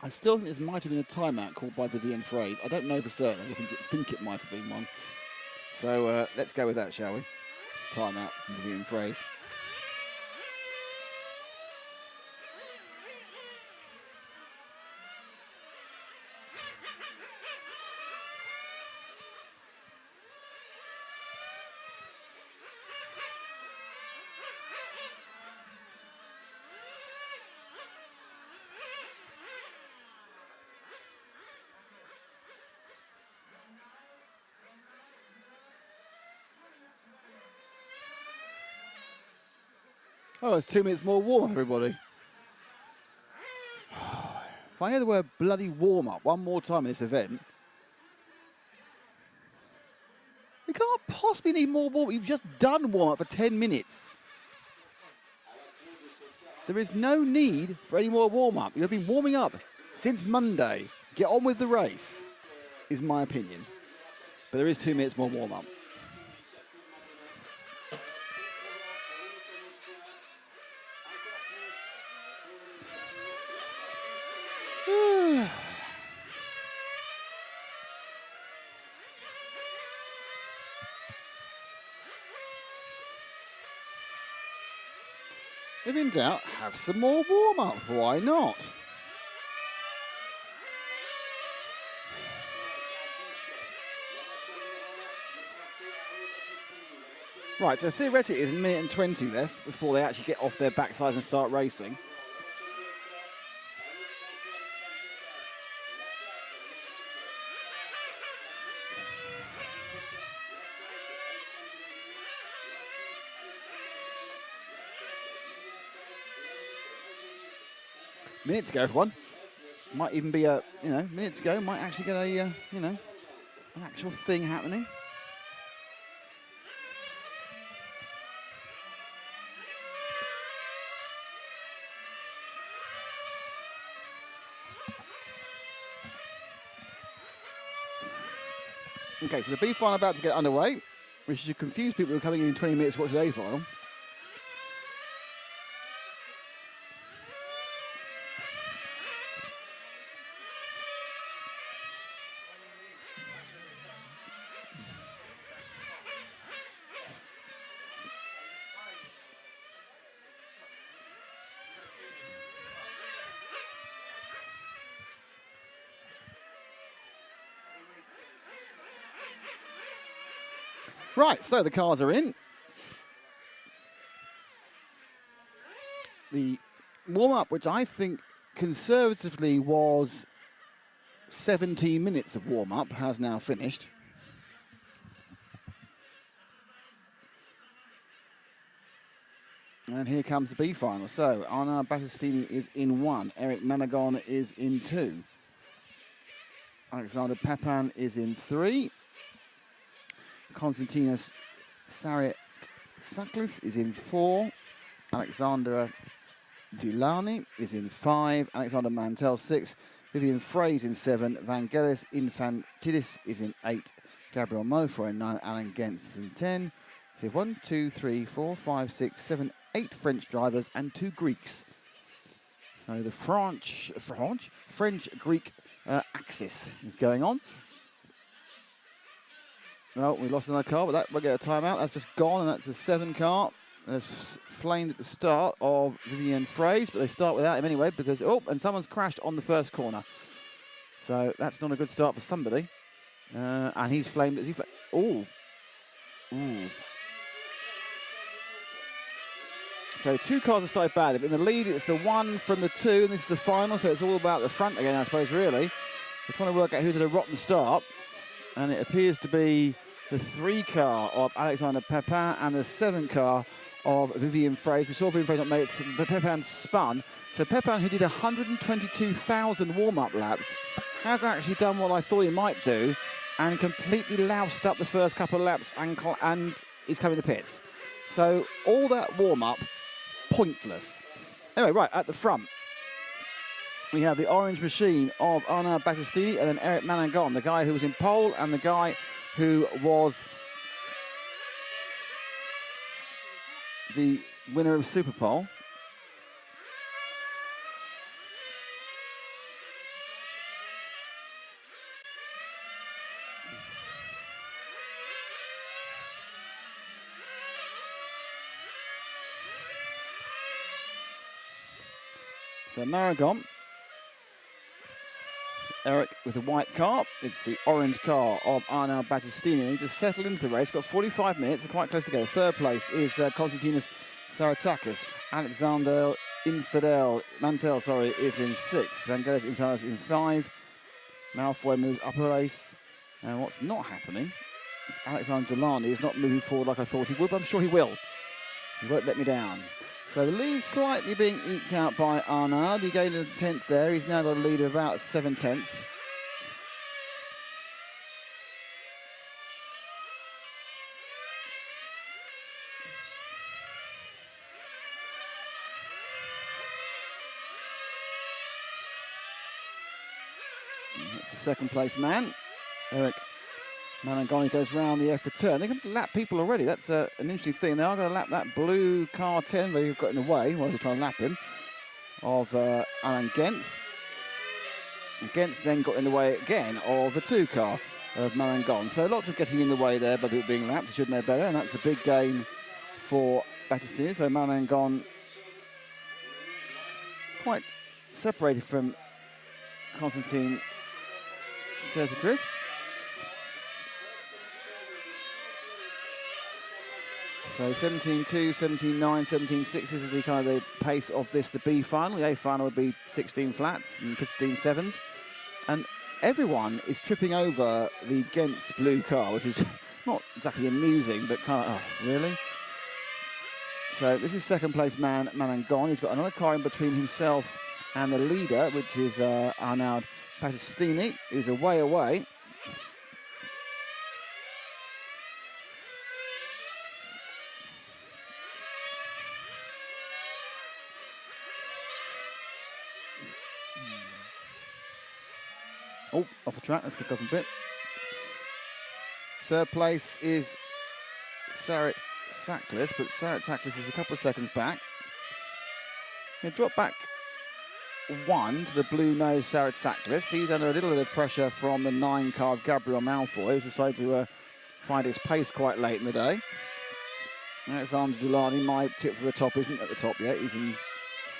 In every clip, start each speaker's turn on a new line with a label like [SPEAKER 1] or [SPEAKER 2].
[SPEAKER 1] I still think this might have been a timeout called by Vivian Fraze. I don't know for certain. I think it might have been one. So let's go with that, shall we? Timeout from Vivian Fraze. Oh, there's 2 minutes more warm-up, everybody. If I hear the word bloody warm-up one more time in this event, we can't possibly need more warm-up. You've just done warm-up for 10 minutes. There is no need for any more warm-up. You've been warming up since Monday. Get on with the race, is my opinion. But there is 2 minutes more warm-up. If in doubt, have some more warm-up. Why not? Right, so theoretically there's 1:20 left before they actually get off their backsides and start racing. Minutes ago, everyone. Might even be a, minutes ago, might actually get a, an actual thing happening. Okay, so the B final about to get underway, which should confuse people who are coming in 20 minutes to watch the A final. Right, so the cars are in. The warm-up, which I think conservatively was 17 minutes of warm-up, has now finished. And here comes the B final. So, Arnaud Battistini is in 1. Eric Managon is in 2. Alexander Pepin is in 3. Konstantinos Sariet-Saklis is in 4. Alexander Dulani is in 5. Alexander Mantel 6. Vivian Fraze in 7. Vangelis Infantidis is in 8. Gabriel Mofor in 9. Alan Gentz is in 10. So we have 1, 2, 3, 4, 5, 6, 7, 8 French drivers and 2 Greeks. So the French-Greek axis is going on. Well, we lost another car, but that will get a timeout. That's just gone, and that's a 7 car. It's flamed at the start of Vivian Fraze, but they start without him anyway because, and someone's crashed on the first corner. So that's not a good start for somebody. And he's flamed. Ooh. So 2 cars have started bad. In the lead, it's the 1 from the 2, and this is the final, so it's all about the front again, I suppose, really. We're trying to work out who's at a rotten start, and it appears to be the 3 car of Alexander Pepin and the 7 car of Vivian Fraze. We saw Vivian Fraze not made it, but Pepin spun. So Pepin, who did 122,000 warm-up laps, has actually done what I thought he might do and completely loused up the first couple of laps and is coming to pits. So all that warm-up, pointless. Anyway, right, at the front, we have the orange machine of Arnaud Battistini and then Eric Managon, the guy who was in pole and the guy who was the winner of Superpole. So Maragon, Eric with the white car. It's the orange car of Arnaud Battistini. He just settled into the race, got 45 minutes, and quite close to go. Third place is Konstantinos Saratakis. Alexander Mantel, is in 6. Vangelis Infanos in 5. Malfoy moves up a race. And what's not happening is Alexander Delani is not moving forward like I thought he would, but I'm sure he will. He won't let me down. So the lead slightly being eked out by Arnaud. He gained a 10th there. He's now got a lead of about 7/10. That's the second place man, Eric Manangoni, goes round the EFRA turn. They're going to lap people already. That's an interesting thing. They are going to lap that blue car 10 where you've got in the way while they're trying to lap him, of Alan Gentz. And Gentz then got in the way again of the 2 car of Marangon. So lots of getting in the way there by people being lapped. He should know better, and that's a big gain for Battistini. So Marangon quite separated from Constantine Sertikris. So 17.2, 17.9, 17.6 is the kind of the pace of this, the B final. The A final would be 16 flats and 15 sevens. And everyone is tripping over the Gentz blue car, which is not exactly amusing, but kind of, oh, really? So this is second place man, Manangon. He's got another car in between himself and the leader, which is Arnaud Battistini, who's a way away. Oh, off the track, let's kick off a bit. Third place is Sarit Saklis, but Sarit Saklis is a couple of seconds back. He dropped back 1 to the blue nose Sarit Saklis. He's under a little bit of pressure from the 9 car of Gabriel Malfoy, who's decided to find his pace quite late in the day. Alexander Dulani, my tip for the top, isn't at the top yet. He's in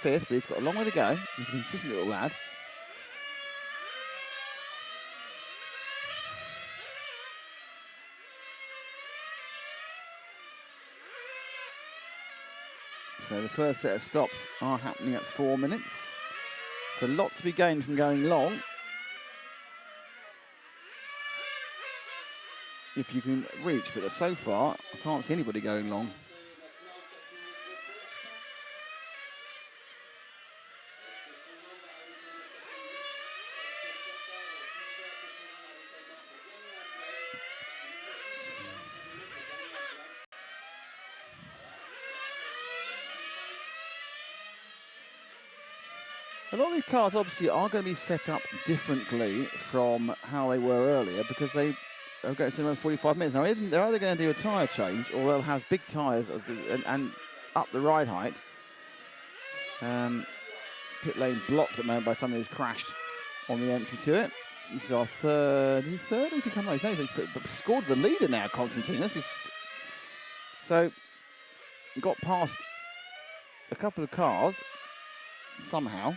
[SPEAKER 1] 5th, but he's got a long way to go. He's a consistent little lad. So the first set of stops are happening at 4 minutes. It's a lot to be gained from going long. If you can reach, but so far, I can't see anybody going long. A lot of these cars obviously are going to be set up differently from how they were earlier because they are going to around 45 minutes. Now, they're either going to do a tyre change or they'll have big tyres and up the ride height. Pit lane blocked at the moment by somebody who's crashed on the entry to it. This is our third. He's scored the leader now, Konstantinos. So, got past a couple of cars somehow.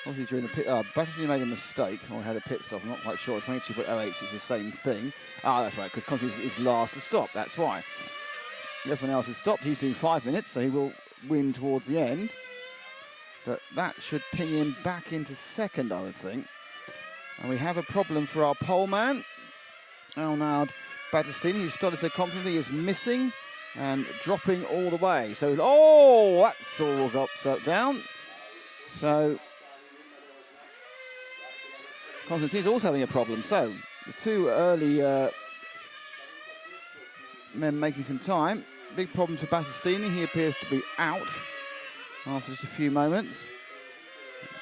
[SPEAKER 1] Obviously during the pit, Battistini made a mistake, or had a pit stop, I'm not quite sure. 22.08 is the same thing. That's right, because Konstantinos is last to stop, that's why. Everyone else has stopped, he's doing 5 minutes, so he will win towards the end. But that should ping him back into second, I would think. And we have a problem for our pole man. Arnaud Battistini, who started so confidently, is missing and dropping all the way. So, that's all got down. So, Konstantin's also having a problem. So, the 2 early men making some time. Big problem for Battistini. He appears to be out after just a few moments.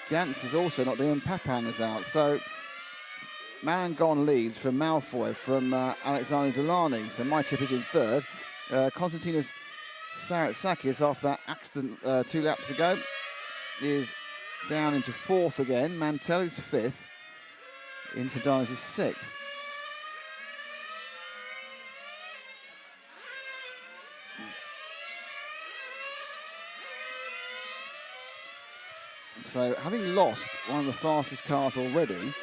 [SPEAKER 1] Gantz is also not doing. Papan is out. So, Marangon leads from Malfoy, from Alexander Delani. So, my tip is in third. Konstantinos Saratsakis, after that accident 2 laps ago, is down into 4th again. Mantel is 5th. Infidanis is 6th. So having lost one of the fastest cars already,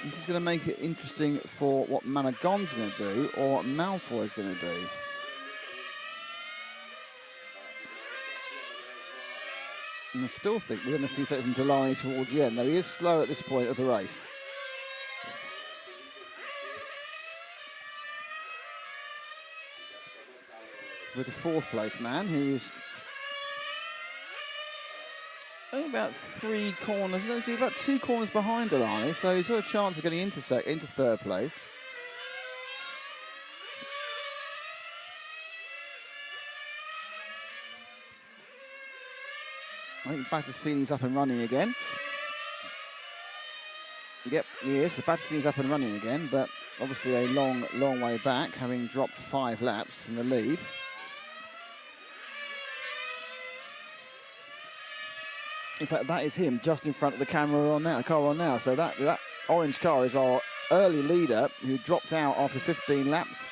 [SPEAKER 1] this is going to make it interesting for what Managon's going to do or what Malfoy's going to do. And I still think we're going to see something from Delaney towards the end, though he is slow at this point of the race. With the fourth place man, who's only about 3 corners, he's about 2 corners behind Delaney, so he's got a chance of getting into third place. I think Battistini's up and running again. Yep, he is. So Battistini's up and running again, but obviously a long, long way back, having dropped 5 laps from the lead. In fact, that is him just in front of the car on now. So that orange car is our early leader who dropped out after 15 laps,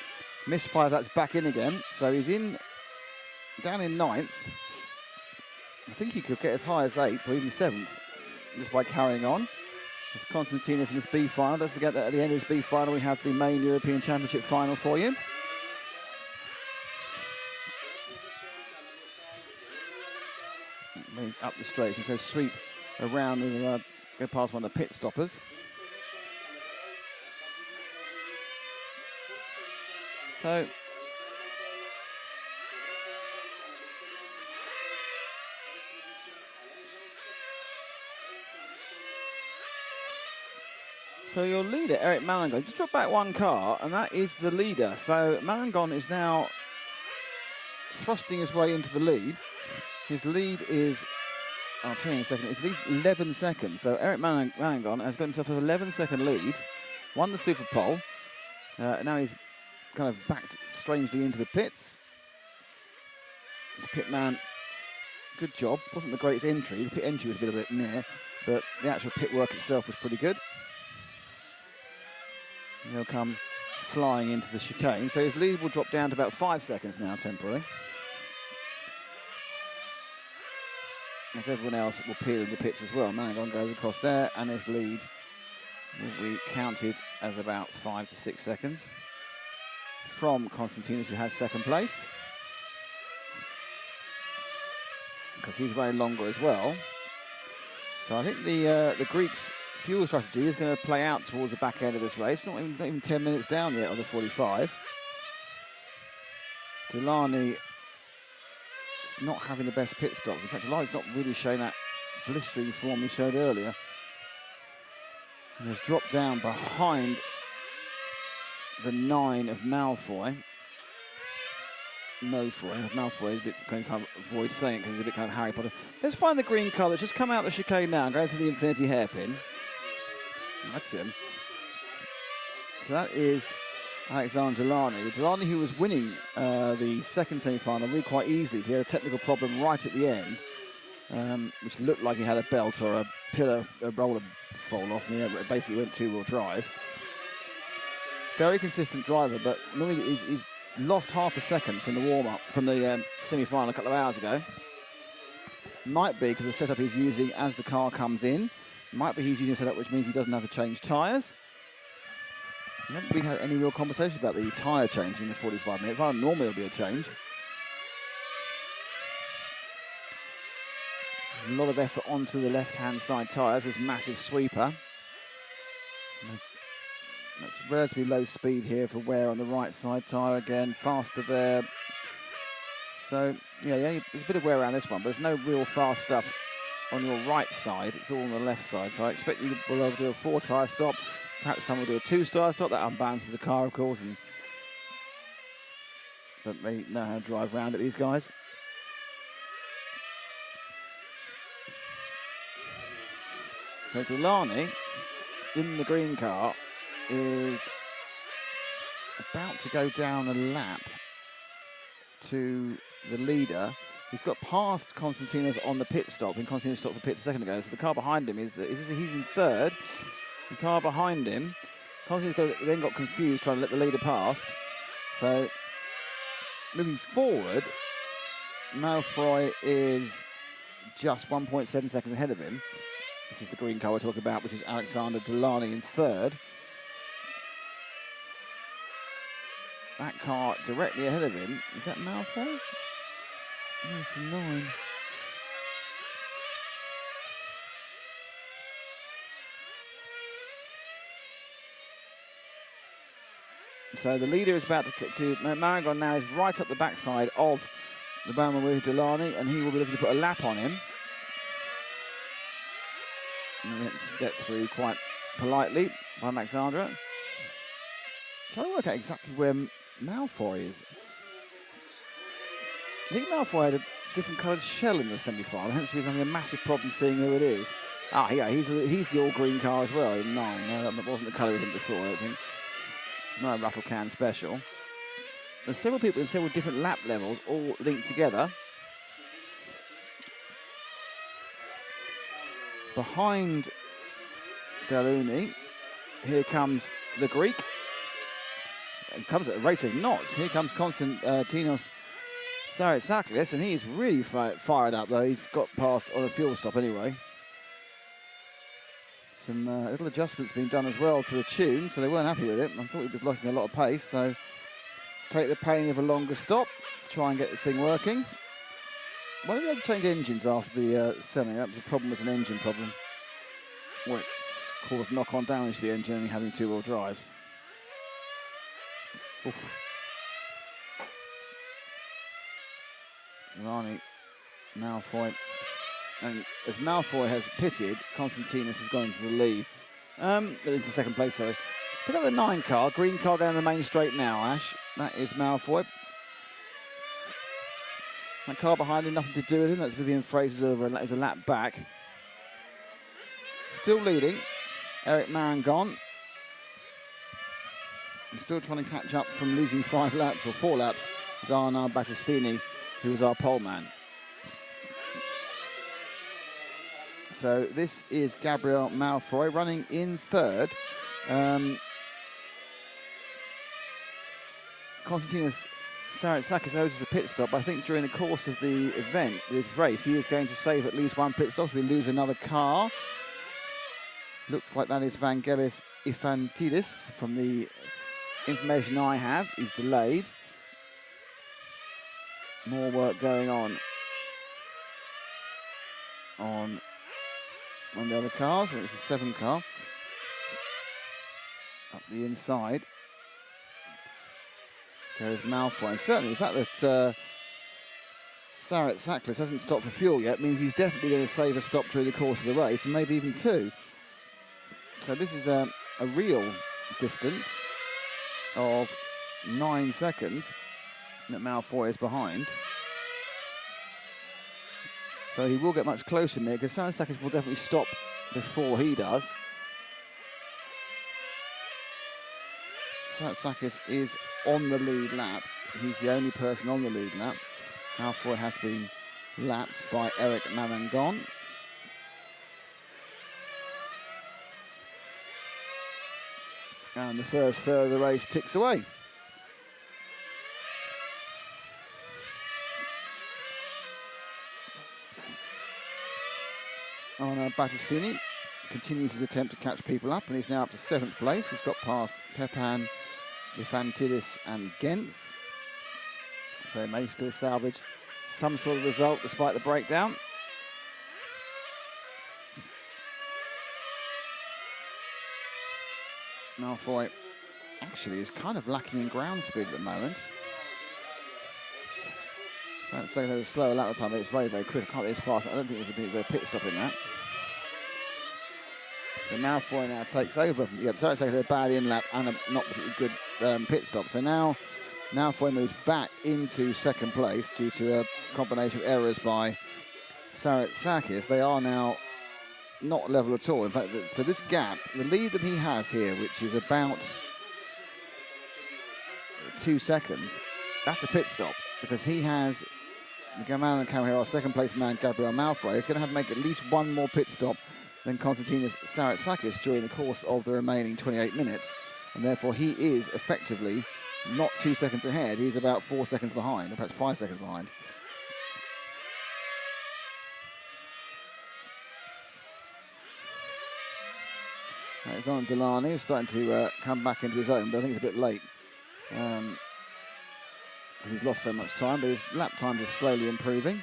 [SPEAKER 1] missed 5 laps back in again. So he's down in 9th. I think he could get as high as 8th or even 7th just by carrying on. There's Constantinos in this B final. Don't forget that at the end of this B final we have the main European Championship final for you. Up the straight, you go sweep around and go past one of the pit stoppers. So your leader, Eric Malangon, just dropped back 1 car, and that is the leader. So Malangon is now thrusting his way into the lead. His lead is, I'll tell you in a second, it's at least 11 seconds. So Eric Malangon has got himself an 11-second lead, won the Super Pole. Now he's kind of backed strangely into the pits. The pit man, good job. Wasn't the greatest entry. The pit entry was a bit near, but the actual pit work itself was pretty good. And he'll come flying into the chicane. So his lead will drop down to about 5 seconds now, temporarily. As everyone else will peel in the pits as well. Malangon goes across there, and his lead will be counted as about 5 to 6 seconds from Constantinos, who has 2nd place, because he's running longer as well. So I think the Greeks' fuel strategy is going to play out towards the back end of this race. Not even 10 minutes down yet on the 45. Delaney not having the best pit stops. In fact, Delaney's not really showing that blistering form he showed earlier. And has dropped down behind the 9 of Malfoy. Malfoy is a bit kind of avoid saying it because he's a bit kind of Harry Potter. Let's find the green car that's just come out the chicane now and going through the infinity hairpin. That's him. So that is Alexander Delaney. Delaney, who was winning the 2nd semi-final really quite easily. He had a technical problem right at the end, which looked like he had a belt or a pillar, a roller fall off, and he basically went 2-wheel drive. Very consistent driver, but normally he's lost half a second from the warm-up, from the semi-final a couple of hours ago. Might be because the setup he's using as the car comes in. Might be he's using a setup which means he doesn't have to change tyres. I don't think we had any real conversation about the tyre change in the 45 minutes. Normally there'll be a change. A lot of effort onto the left-hand side tyres with massive sweeper. That's relatively low speed here for wear on the right side tyre again, faster there. So, yeah, there's a bit of wear around this one, but there's no real fast stuff on your right side. It's all on the left side. So I expect you will be able to do a 4-tyre stop. Perhaps some will do a 2-tyre stop. That unbalances the car, of course, and but they know how to drive around it, these guys. So Delaney, in the green car, is about to go down a lap to the leader. He's got past Constantinos on the pit stop, and Constantinos stopped for pit a second ago. So the car behind him he's in 3rd. The car behind him, Constantinos then got confused trying to let the leader pass. So moving forward, Malfoy is just 1.7 seconds ahead of him. This is the green car we're talking about, which is Alexander Delaney in third. That car directly ahead of him. Is that Malfoy? No, it's a 9. So the leader is about to Marangon now is right up the backside of the Bowman with Delaney, and he will be looking to put a lap on him. And let's get through quite politely by Alexandra. Trying to work out exactly where Malfoy is. I think Malfoy had a different coloured shell in the semi-final, hence we're having a massive problem seeing who it is. Ah, yeah, he's the all-green car as well in 9. No, that wasn't the colour of him before, I don't think. Not a rattle can special. There's several people in several different lap levels all linked together. Behind Delaney, here comes the Greek. It comes at a rate of knots. Here comes Konstantinos Saritsaklis, and he's really fired up though. He's got past on a fuel stop anyway. Some little adjustments being done as well to the tune, so they weren't happy with it. I thought he was locking a lot of pace, so take the pain of a longer stop, try and get the thing working. Why did they have to change engines after the semi? That was a problem, was an engine problem, which caused knock-on damage to the engine only having two-wheel drive. Rani, Malfoy. And as Malfoy has pitted, Konstantinos has gone into the lead. Into second place, sorry. Pick up the 9 car, green car down the main straight now, Ash. That is Malfoy. That car behind him, nothing to do with him. That's Vivian Fraser's over, and that is a lap back. Still leading, Eric Marangon. He's still trying to catch up from losing 5 laps, or 4 laps, with Arnaud Battistini, who was our pole man. So this is Gabriel Malfoy running in third. Konstantinos Saritsakis owes us a pit stop. I think during the course of the event, this race, he is going to save at least one pit stop. We lose another car. Looks like that is Vangelis Ifantidis from the information I have. He's delayed. More work going on the other cars. It's a 7 car. Up the inside goes Malfoy. And certainly the fact that Saritsakis hasn't stopped for fuel yet means he's definitely going to save a stop during the course of the race, and maybe even 2. So this is a real distance of 9 seconds that Malfoy is behind. So he will get much closer in there, because Saritsakis will definitely stop before he does. Saritsakis is on the lead lap. He's the only person on the lead lap. Malfoy has been lapped by Eric Marangon. And the first third of the race ticks away. Arnaud Battistini continues his attempt to catch people up, and he's now up to 7th place. He's got past Pepan, Ifantidis and Gens. So he may still salvage some sort of result despite the breakdown. Malfoy actually is kind of lacking in ground speed at the moment. I'd say they were slower lap time, but it's very, very quick. I can't be as fast. I don't think there's a bit of a pit stop in that. So Malfoy now takes over. Yeah, sorry, takes a bad in lap and a not particularly good pit stop. So now Malfoy moves back into 2nd place due to a combination of errors by Saritsakis. They are now not level at all. In fact, so this gap, the lead that he has here, which is about 2 seconds, that's a pit stop, because he has the man on the camera here, our 2nd place man, Gabriel Malfoy, is going to have to make at least one more pit stop than Konstantinos Saritsakis during the course of the remaining 28 minutes. And therefore, he is effectively not 2 seconds ahead. He's about 4 seconds behind, or perhaps 5 seconds behind. Alexander Delaney is starting to come back into his own, but I think it's a bit late. He's lost so much time, but his lap times are slowly improving.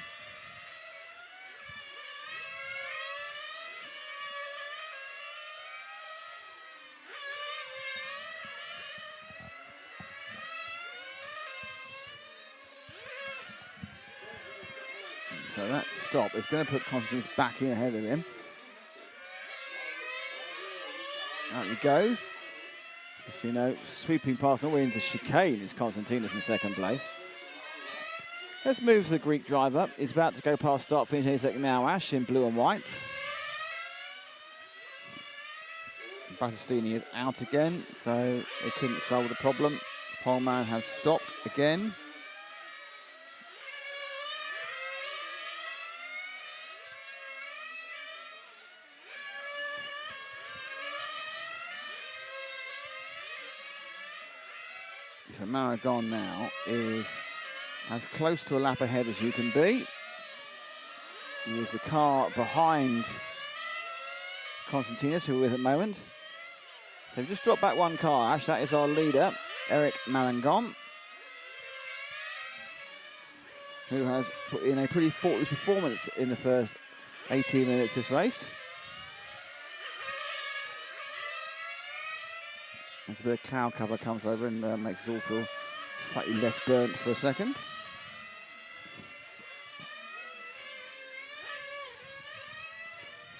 [SPEAKER 1] So that stop is going to put Constantine back in ahead of him. Out he goes. As you know, sweeping past all the way into the chicane is Constantinos in second place. Let's move to the Greek driver. He's about to go past start finish any second now. Ash in blue and white. Battistini is out again, so they couldn't solve the problem. Poleman has stopped again. So Maragon now is as close to a lap ahead as you can be. He is the car behind Constantinos, who we're with at the moment. So we've just dropped back one car, Ash. That is our leader, Eric Marangon, who has put in a pretty faultless performance in the first 18 minutes this race. As a bit of cloud cover comes over and makes us all feel slightly less burnt for a second.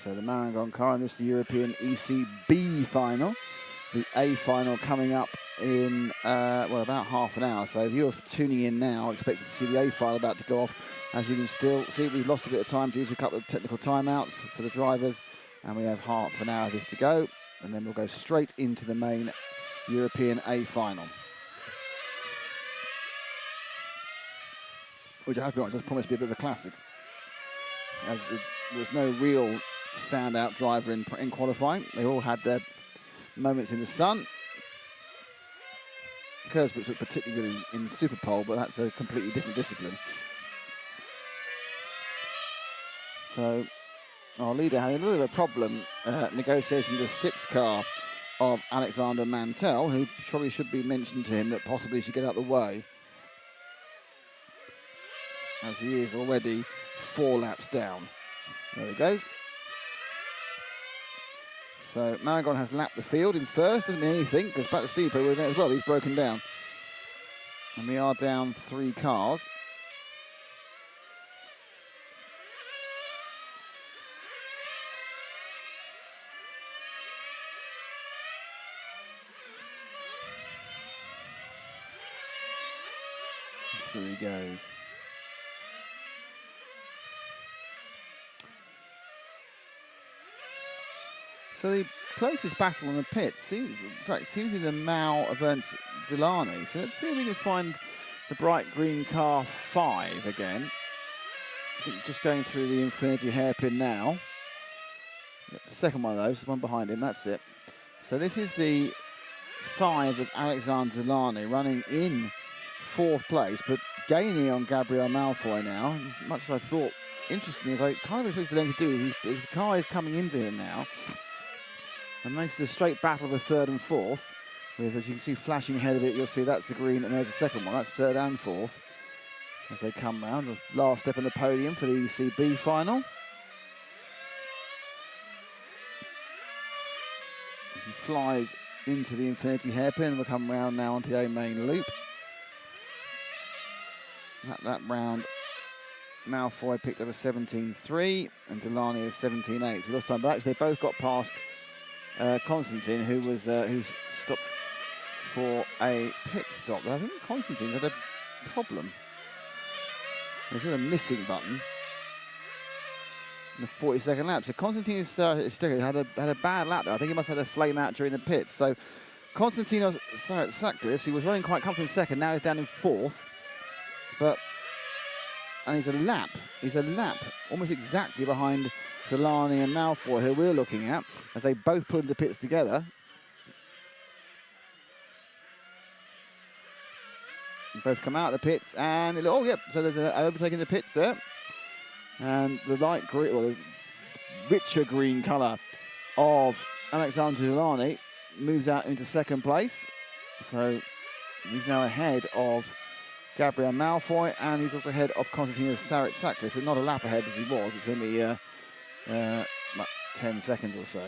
[SPEAKER 1] So the Marangon car, and this is the European ECB final. The A final coming up in, well, about half an hour. So if you're tuning in now, expecting to see the A final about to go off, as you can still see, we've lost a bit of time due to a couple of technical timeouts for the drivers, and we have half an hour of this to go, and then we'll go straight into the main European A final, which I have to be honest, has promised to be a bit of a classic, as there was no real standout driver in qualifying. They all had their moments in the sun. Kurzbuch looked particularly good in Superpole, but that's a completely different discipline. So our leader had a little bit of a problem negotiating the 6 car of Alexander Mantel, who probably should be mentioned to him that possibly should get out of the way, as he is already 4 laps down. There he goes. So Maragon has lapped the field in first, doesn't mean anything, because Battistini with it as well, he's broken down. And we are down 3 cars. There he goes. So the closest battle in the pit seems to be the Mao against Delaney. So let's see if we can find the bright green car 5 again. I think just going through the infinity hairpin now. Yep, the second one of those, the one behind him, that's it. So this is the 5 of Alexander Delaney running in 4th place, but gaining on Gabriel Malfoy now, much as I thought. Interestingly, as I kind of expected them to do, his car is coming into him now. And this is a straight battle of the 3rd and 4th. With, as you can see, flashing ahead of it, you'll see that's the green, and there's the second one. That's 3rd and 4th. As they come round, the last step on the podium for the ECB final. He flies into the infinity hairpin, and we'll come round now onto the A main loop. That round, Malfoy picked up a 17.3, and Delaney is 17.8. So we lost time, but actually they both got past Constantine, who stopped for a pit stop. But I think Constantine had a problem. There's a missing button in the 42nd lap. So Constantine had a bad lap there. I think he must have had a flame out during the pits. So Constantinos Sacklis, he was running quite comfortably in second. Now he's down in 4th. And he's a lap almost exactly behind Delaney and Malfoy, who we're looking at, as they both put into pits together. They both come out of the pits, and oh, yep, so there's an overtaking the pits there. And the light green, or the richer green colour of Alexander Delani moves out into second place. So he's now ahead of Gabriel Malfoy, and he's also ahead of Konstantinos Saratsaklis. So not a lap ahead as he was. It's only about 10 seconds or so.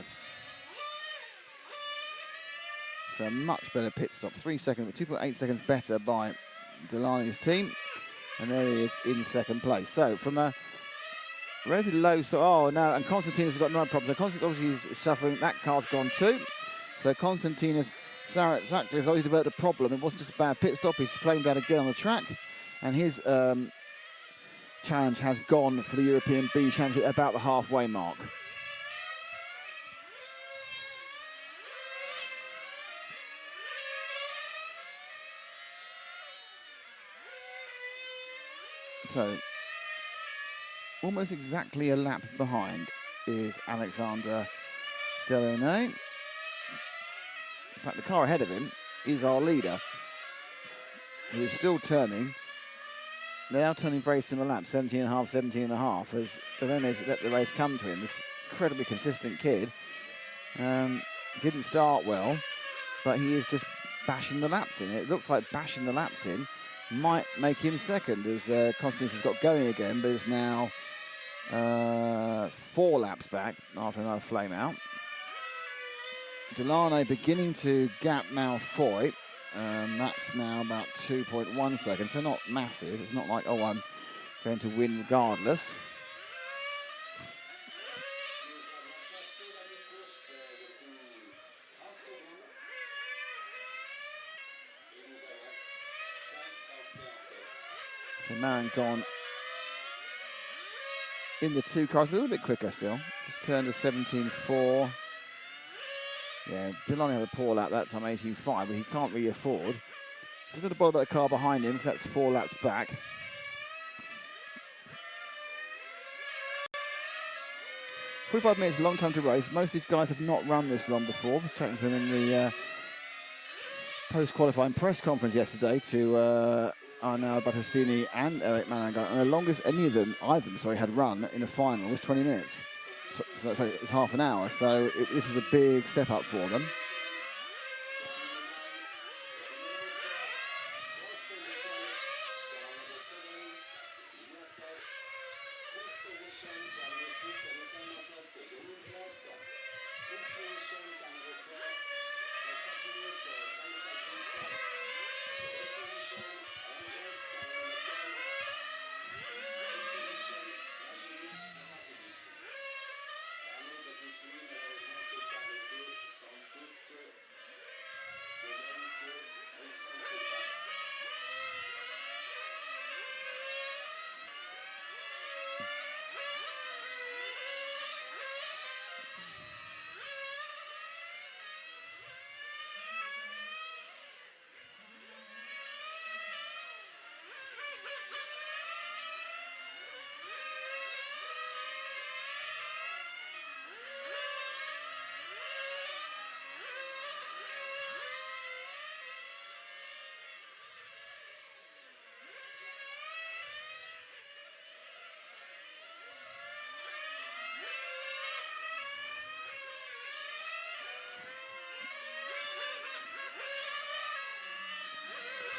[SPEAKER 1] So a much better pit stop. 3 seconds, 2.8 seconds better by Delani's team. And there he is in second place. So from a relatively low, oh no, and Konstantinos has got no problem. So Konstantinos obviously is suffering. That car's gone too. So Konstantinos Saratsaklis has always developed a problem. It wasn't just a bad pit stop. He's flamed out again on the track. And his challenge has gone for the European B Championship at about the halfway mark. So, almost exactly a lap behind is Alexander Delany. In fact, the car ahead of him is our leader, who is still turning. They're now turning very similar laps, 17.5, 17.5, as Delany's let the race come to him. This incredibly consistent kid. Didn't start well, but he is just bashing the laps in. It looks like bashing the laps in might make him second, as Konstantinos has got going again, but is now 4 laps back after another flame out. Delany beginning to gap Malfoy. That's now about 2.1 seconds, so not massive. It's not like, oh, I'm going to win regardless. So Marin gone in the 2 cars, a little bit quicker still. Just turned to 17.4. Yeah, Delany had a poor lap that time, 18.5, but he can't really afford. Doesn't have to bother about the car behind him, because that's 4 laps back. $45 minutes is a long time to race. Most of these guys have not run this long before. I was chatting to them in the post-qualifying press conference yesterday to Arnaud Battassini and Eric Malangon, and the longest either of them had run in a final was 20 minutes. So it was half an hour, so this was a big step up for them.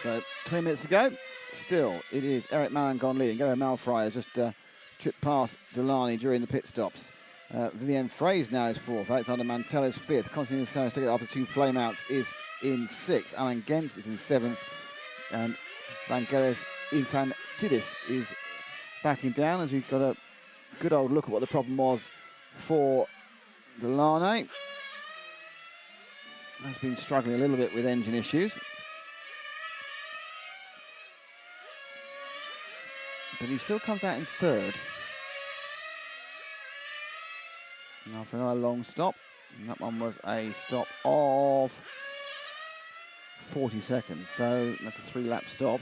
[SPEAKER 1] So 20 minutes to go. Still, it is Eric Malangon leading. Gabriel Malfoy has just tripped past Delany during the pit stops. Vivienne Fraze now is 4th. Alexander Mantel is 5th. Konstantinos Saratsaklis after 2 flameouts is in 6th. Alan Gens is in 7th. And Vangelis Infantidis is backing down, as we've got a good old look at what the problem was for Delany. Has been struggling a little bit with engine issues. But he still comes out in 3rd. And after another long stop, and that one was a stop of 40 seconds. So that's a 3-lap stop.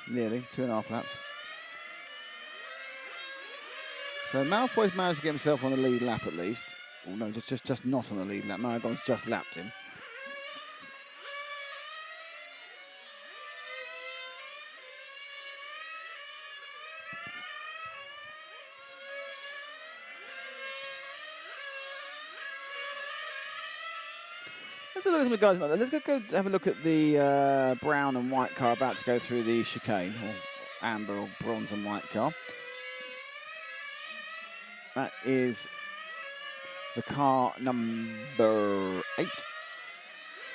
[SPEAKER 1] Nearly 2.5 laps. So Malfoy's managed to get himself on the lead lap at least. Oh no, just not on the lead lap. Maragon's just lapped him. Let's have a look at some guys. Let's go have a look at the brown and white car about to go through the chicane, or amber or bronze and white car. That is the car number 8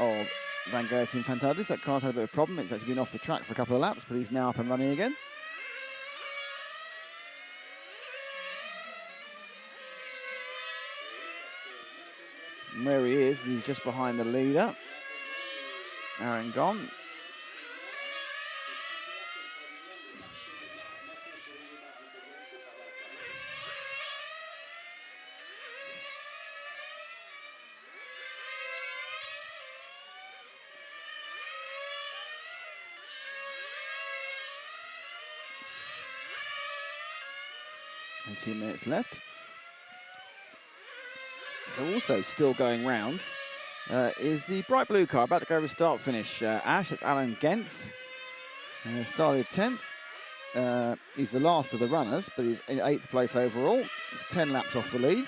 [SPEAKER 1] of Van Gerten Fantadis. That car's had a bit of a problem. It's actually been off the track for a couple of laps, but he's now up and running again. And where he is, he's just behind the leader, Aaron Gone. And 2 minutes left. So also still going round is the bright blue car, about to go over start finish. Ash, that's Alan Gentz. Started 10th. He's the last of the runners, but he's in 8th place overall. He's 10 laps off the lead.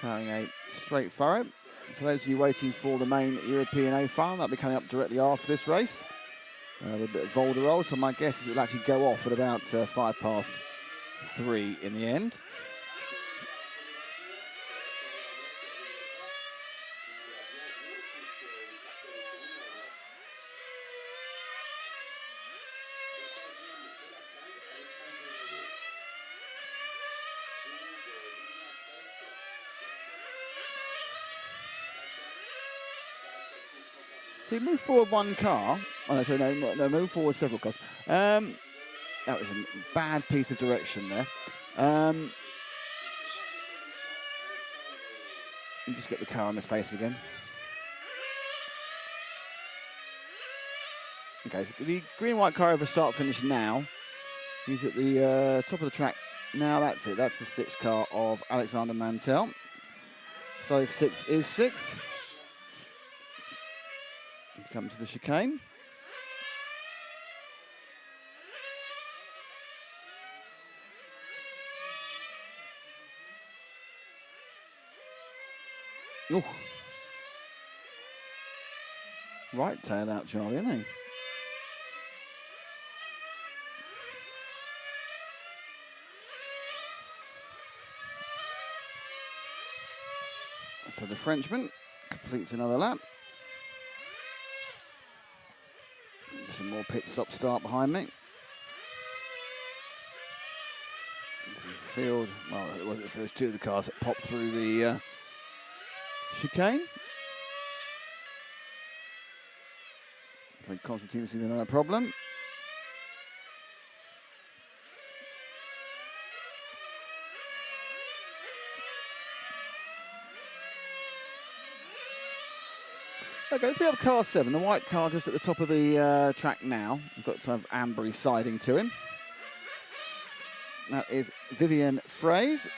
[SPEAKER 1] Carrying a straight furrow. For those of you waiting for the main European A file, that'll be coming up directly after this race. With a bit of Volderol, so my guess is it'll actually go off at about 3:05 in the end. So you move forward one car. Oh, no, sorry, no, move forward several cars. That was a bad piece of direction there. Let me just get the car on the face again. Okay, so the green-white car over start finish now. He's at the top of the track. Now that's it. That's the 6th car of Alexander Mantel. So 6th is 6th. He's coming to the chicane. Ooh. Right tail out, Charlie, isn't he? So the Frenchman completes another lap. Some more pit stop start behind me. Field, well, it was the first 2 of the cars that popped through the chicane. Constantine seems another problem. Okay, let's pick up car 7. The white car just at the top of the track now. We've got some ambery siding to him. That is Vivian Fraze.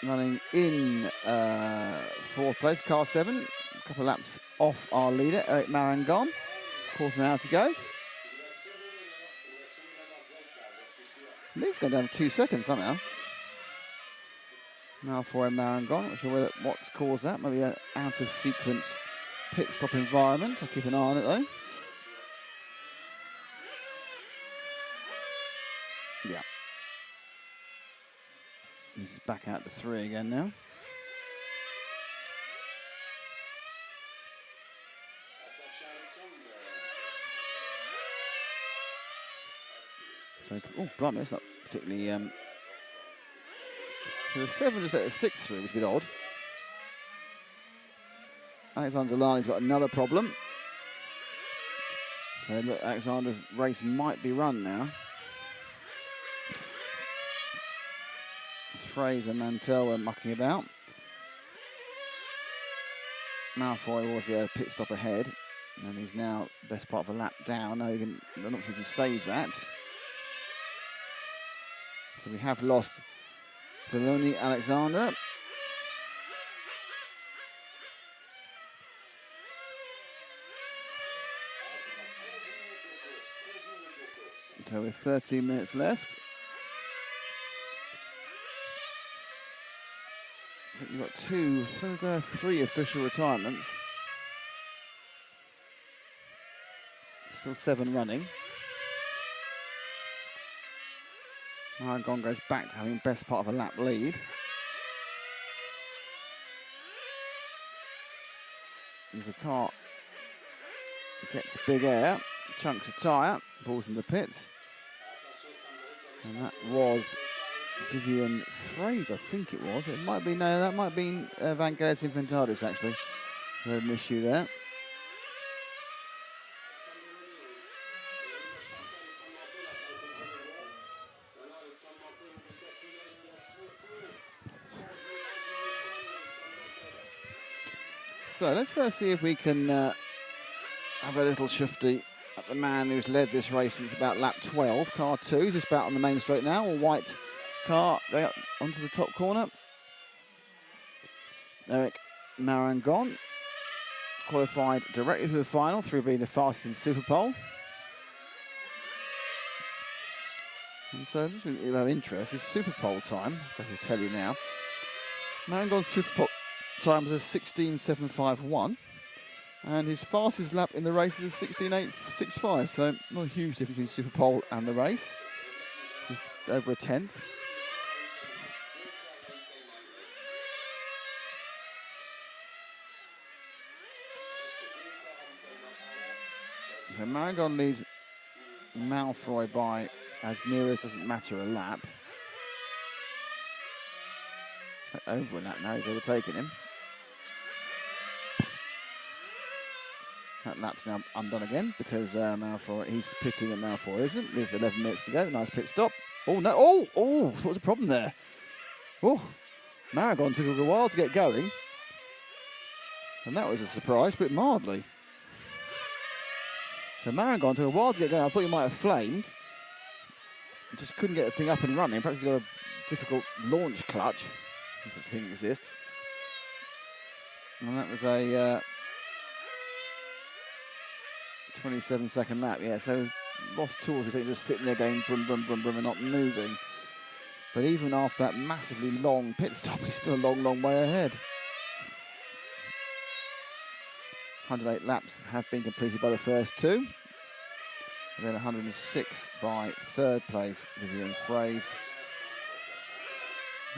[SPEAKER 1] Running in 4th place, car 7. A couple of laps off our leader, Eric Marangon. Quarter of an hour to go. Lead's going down to 2 seconds somehow. Now for Marangon. Not sure what's caused that. Maybe an out of sequence pit stop environment. I'll keep an eye on it though. Yeah. He's back out to 3 again now. So, oh, blimey, that's not particularly. So the 7 is at the 6 through, which is a bit odd. Alexander Lani's got another problem. So look, Alexander's race might be run now. Fraser and Mantel were mucking about. Malfoy was the pit stop ahead, and he's now best part of a lap down. Now he can, I'm not sure if he can save that. So we have lost Deloni Alexander. So with 13 minutes left, I think you've got three official retirements. Still 7 running. Marangon goes back to having best part of a lap lead. There's a car. Gets big air, chunks of tyre, balls in the pits. And that was Vivian Fraser, I think it was. It might be, no, that might have been Vangelis Infantadis actually. We had an issue there. So let's see if we can have a little shifty at the man who's led this race since about lap 12. Car 2, just about on the main straight now. A white car going up onto the top corner. Eric Marangon qualified directly to the final through being the fastest in Super Pole. And so this is of interest, his Super Pole time, I can tell you now. Marangon's Super Pole time was a 16.751. And his fastest lap in the race is a 16.865, so not a huge difference between Super Pole and the race. Just over a tenth. So Marangon leads Malfoy by as near as doesn't matter a lap. Over a lap now, he's overtaken him. That lap's now undone again because Malfoy, he's pitting at Malfoy, isn't with 11 minutes to go. Nice pit stop. Oh, no. Oh, what was the problem there? Oh, Marangon took a while to get going. And that was a surprise, but mildly. So Marangon took a while to get going. I thought he might have flamed. Just couldn't get the thing up and running. Perhaps he's got a difficult launch clutch, if such a thing exists. And that was a 27-second lap, yeah, so lost tools. We think just sitting there going brum, brum, brum, brum and not moving. But even after that massively long pit stop, he's still a long, long way ahead. 108 laps have been completed by the first two. And then 106 by third place, Vivian Fraser.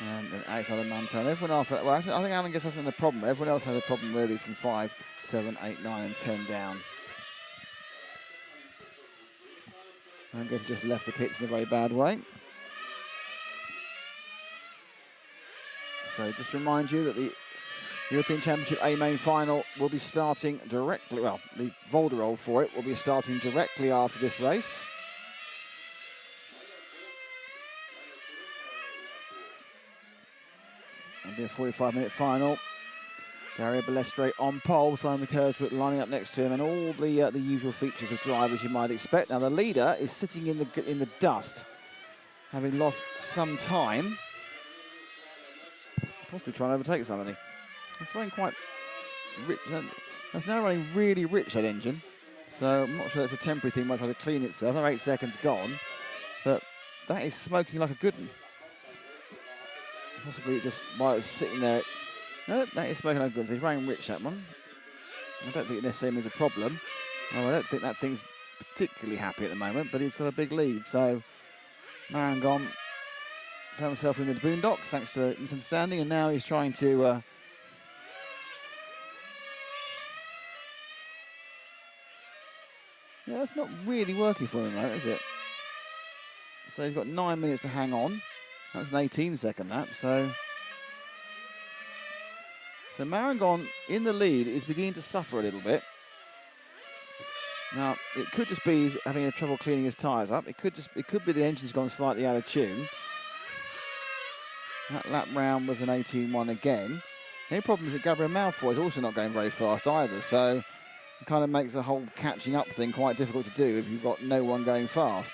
[SPEAKER 1] And then Alexander Montano. Everyone after that, well, actually, I think Alan gets us in the problem. Everyone else has a problem really from 5, 7, 8, 9 and 10 down. And Getty just left the pits in a very bad way. So just remind you that the European Championship A main final will be starting directly, well, the Volderol for it will be starting directly after this race. It'll be a 45-minute final. Dario Balestre on pole, Simon Kirkwood lining up next to him, and all the usual features of drivers you might expect. Now the leader is sitting in the dust, having lost some time, possibly trying to overtake somebody. It's running quite rich. That's now running really rich, that engine. So I'm not sure that's a temporary thing. Might try to clean itself. Another 8 seconds gone, but that is smoking like a good one. Possibly just while it was sitting there. No, that is smoking like a good one. He's running rich, that one. I don't think it necessarily is a problem. Well, I don't think that thing's particularly happy at the moment, but he's got a big lead. So Marangon found himself in the boondocks thanks to misunderstanding, and now he's trying to yeah, that's not really working for him, though, is it? So he's got 9 minutes to hang on. That's an 18-second lap. So Marangon in the lead is beginning to suffer a little bit. Now it could just be having trouble cleaning his tyres up. It could be the engine's gone slightly out of tune. That lap round was an 18-1 again. The only problem is that Gabriel Malfoy is also not going very fast either. So it kind of makes the whole catching up thing quite difficult to do if you've got no one going fast.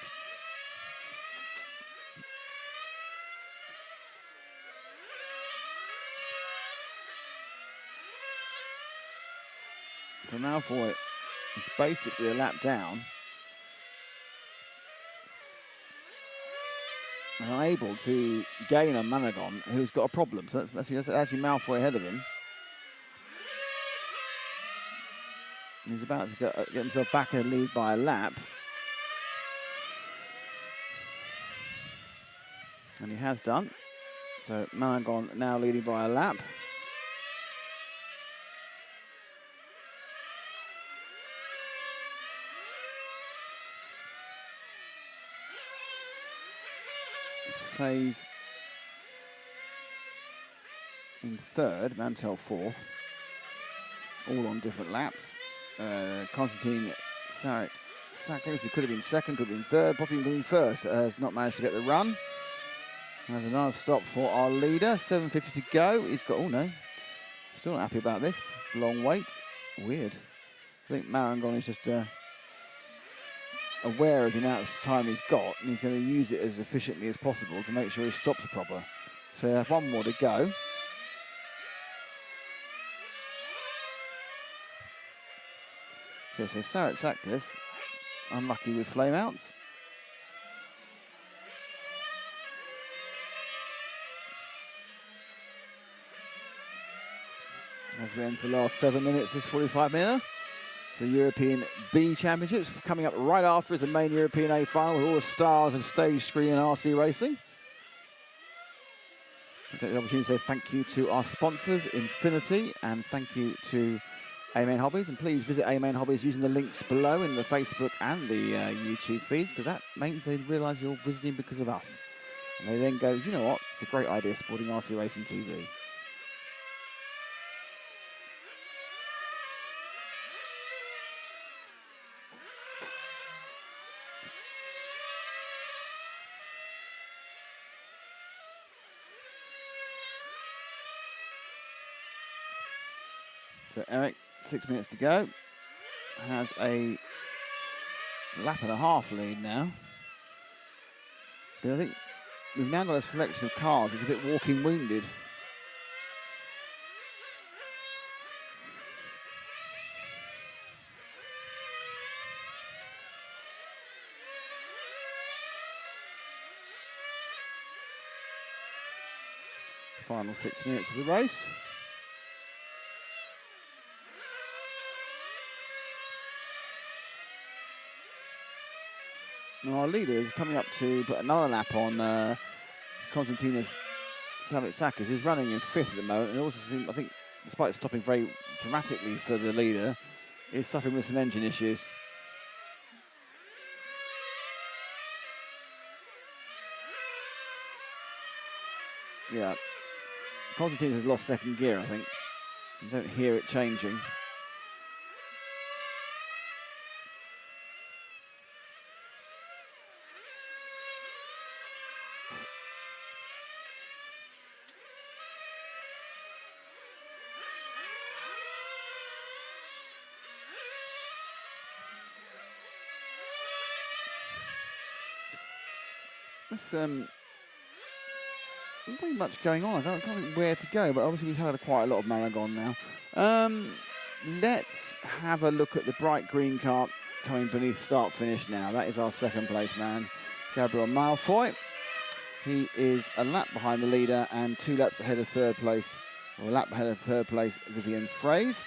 [SPEAKER 1] So Malfoy is basically a lap down. and unable to gain on Managon, who's got a problem. So that's actually Malfoy ahead of him. He's about to get himself back in the lead by a lap. And he has done. So Managon now leading by a lap. Plays in third, Mantel fourth. All on different laps. Constantine Saklis, who could have been second, could have been third, probably been first, has not managed to get the run. There's another stop for our leader, 7:50 to go. He's got, oh no, still not happy about this. Long wait, weird. I think Marangon is just aware of the amount of time he's got, and he's going to use it as efficiently as possible to make sure he stops proper. So you have one more to go. Okay, so Sarat Saklis, unlucky with flameouts. As we enter the last 7 minutes, this 45 minute. The European B Championships coming up right after is the main European A final with all the stars of stage screen and RC racing. I take the opportunity to say thank you to our sponsors, Infinity, and thank you to A-Main Hobbies. And please visit A-Main Hobbies using the links below in the Facebook and the YouTube feeds, because that means they realise you're visiting because of us. And they then go, you know what, it's a great idea supporting RC Racing TV. So Eric, 6 minutes to go, has a lap and a half lead now. But I think we've now got a selection of cars that's a bit walking wounded. Final 6 minutes of the race. Now our leader is coming up to put another lap on Konstantinos Savitsakis, who's running in fifth at the moment, and also seems, I think, despite stopping very dramatically for the leader, is suffering with some engine issues. Yeah, Konstantinos has lost second gear, I think. You don't hear it changing. There's not really much going on. I can't think where to go, but obviously we've had quite a lot of Maragon now. Let's have a look at the bright green car coming beneath start finish now. That is our second place man, Gabriel Malfoy. He is a lap behind the leader and 2 laps ahead of third place, or a lap ahead of third place, Vivian Fraze.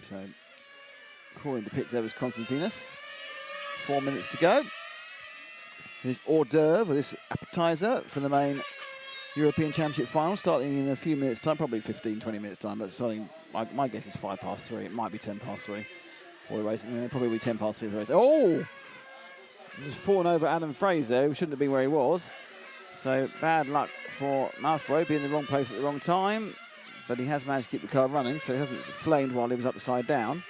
[SPEAKER 1] So, calling the pits there was Konstantinos. 4 minutes to go. His hors d'oeuvre, this appetizer for the main European Championship final, starting in a few minutes' time, probably 15, 20 minutes' time, but starting, my guess is 3:05. It might be 3:10 for the race. Probably be 3:10 for the race. Oh! Just fallen over Adam Fraze there, who shouldn't have been where he was. So, bad luck for Malfoy, being in the wrong place at the wrong time. But he has managed to keep the car running, so he hasn't flamed while he was upside down.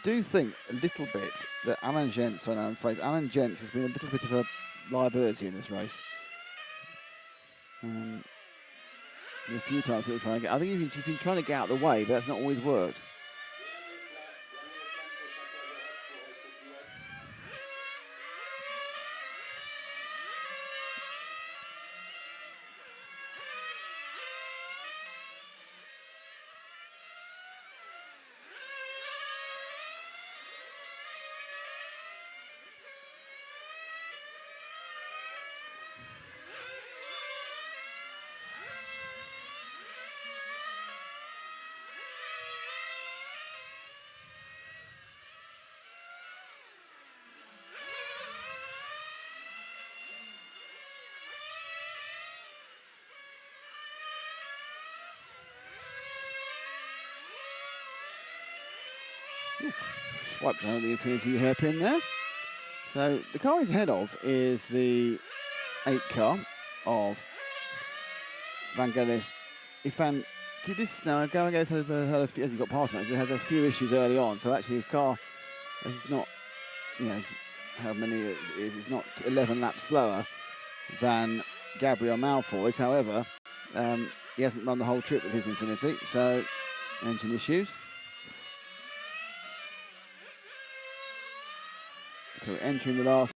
[SPEAKER 1] Do think a little bit that Alan Gents has been a little bit of a liability in this race. A few times people trying to get. I think you've been trying to get out of the way, but that's not always worked. Swiped out the Infinity hairpin there. So the car he's ahead of is the 8 car of Vangelis. Did this now? Vangelis has had a few, as he got past him, he has a few issues early on. So actually his car is not, you know, how many it is. It's not 11 laps slower than Gabriel Malfoy's. However, he hasn't run the whole trip with his Infinity, so engine issues. So we're entering the last